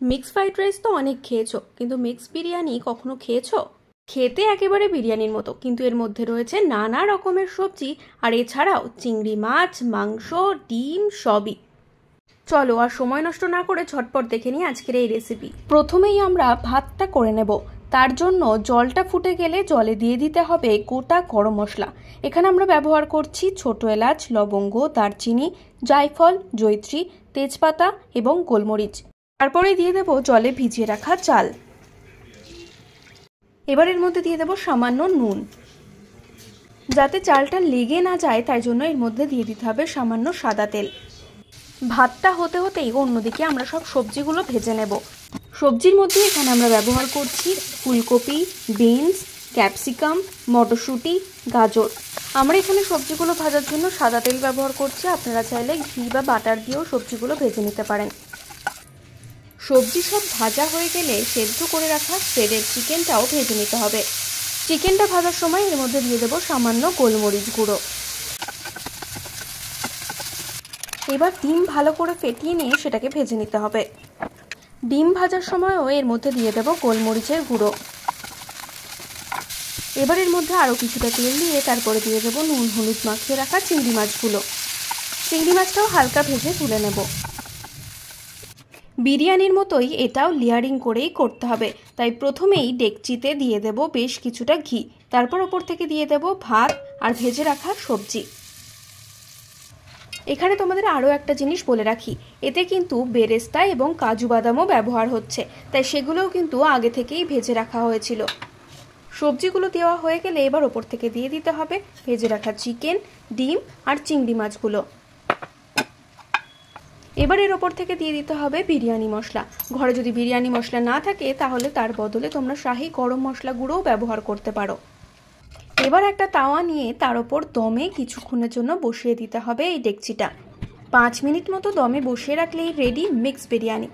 Mix fried rice তো অনেক খেয়েছো, কিন্তু মিক্স বিরিয়ানি কখনো খেয়েছো? খেতে একেবারে বিরিয়ানির মতো, কিন্তু এর মধ্যে রয়েছে নানা রকমের সবজি আর এছাড়াও চিংড়ি মাছ, মাংস, ডিম সবই। চলো আর সময় নষ্ট না করে ঝটপট দেখে নিই আজকের এই রেসিপি। প্রথমেই আমরা ভাতটা করে নেব। তার জন্য জলটা ফুটে গেলে জলে দিয়ে দিতে হবে গোটা গরম মশলা। এখানে আমরা ব্যবহার করছি ছোট এলাচ, লবঙ্গ, দারচিনি, জায়ফল, জয়িত্রী, তেজপাতা এবং গোলমরিচ। তারপরে দিয়ে দেব জলে ভিজিয়ে রাখা চাল। এবার এর মধ্যে দিয়ে দেব সামান্য নুন। যাতে চালটা লেগে না যায় তাই জন্য এর মধ্যে দিয়ে দিতে হবে সামান্য সাদা তেল। ভাতটা হতে হতেই অন্যদিকে আমরা সব সবজিগুলো ভেজে নেব। সবজির মধ্যে এখানে আমরা ব্যবহার করছি ফুলকপি, বিনস, ক্যাপসিকাম, মটরশুঁটি, গাজর। আমরা এখানে সবজিগুলো ভাজার জন্য সাদা তেল ব্যবহার করছি, আপনারা চাইলে ঘি বা বাটার দিয়েও সবজিগুলো ভেজে নিতে পারেন। সবজি সব ভাজা হয়ে গেলে সেদ্ধ করে রাখা শ্রেডেড চিকেনটাও ভেজে নিতে হবে। চিকেনটা ভাজার সময় এর মধ্যে দিয়ে দেবো সামান্য গোলমরিচ গুঁড়ো। এবার ডিম ভালো করে ফেটিয়ে নিয়ে সেটাকে ভেজে নিতে হবে। ডিম ভাজার সময়ও এর মধ্যে দিয়ে দেবো গোলমরিচের গুঁড়ো। এবার এর মধ্যে আরও কিছুটা তেল দিয়ে তারপরে দিয়ে দেবো নুন হলুদ মাখিয়ে রাখা চিংড়ি মাছগুলো। চিংড়ি মাছটাও হালকা ভেজে তুলে নেব। বিরিয়ানির মতোই এটাও লেয়ারিং করেই করতে হবে, তাই প্রথমেই ডেকচিতে দিয়ে দেব বেশ কিছুটা ঘি, তারপর ওপর থেকে দিয়ে দেব ভাত আর ভেজে রাখা সবজি। এখানে তোমাদের আরও একটা জিনিস বলে রাখি, এতে কিন্তু বেরেস্তা এবং কাজু বাদামও ব্যবহার হচ্ছে, তাই সেগুলোও কিন্তু আগে থেকেই ভেজে রাখা হয়েছিল। সবজিগুলো দেওয়া হয়ে গেলে এবার ওপর থেকে দিয়ে দিতে হবে ভেজে রাখা চিকেন, ডিম আর চিংড়ি মাছগুলো। এবার এর ওপর থেকে দিয়ে দিতে হবে বিরিয়ানি মশলা। ঘরে যদি বিরিয়ানি মশলা না থাকে তাহলে তার বদলে তোমরা শাহি গরম মশলা গুঁড়োও ব্যবহার করতে পারো। এবার একটা তাওয়া নিয়ে তার ওপর দমে কিছুক্ষণের জন্য বসিয়ে দিতে হবে এই ডেকচিটা। 5 মিনিট মতো দমে বসিয়ে রাখলেই রেডি মিক্স বিরিয়ানি।